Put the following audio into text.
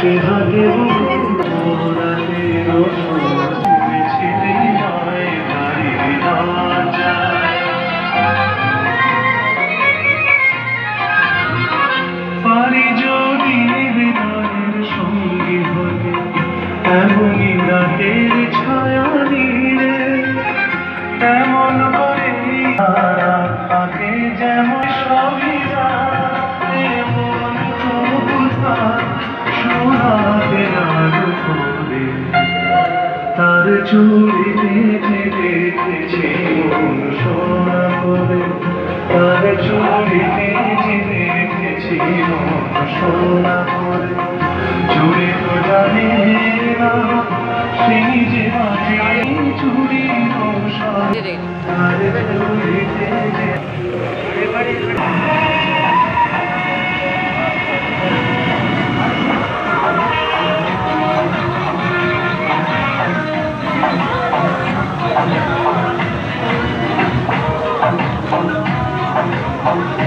সে হাতে রাতে ছেলে নয় ভারী লজ্জা পারি যদি হৃদয়ের সঙ্গী হলে এমনই রাতের ছায়া নিরে তেমন করে থাকে যেমন সবই তেমন শোনাবে আরো করে তার চুড়িতে দেখেছি মন সোনা করে তার চুড়িতে দেখেছি মন সোনা করে চুড়ি তো জানে না সেই যে চুড়ি তার চুড়িতে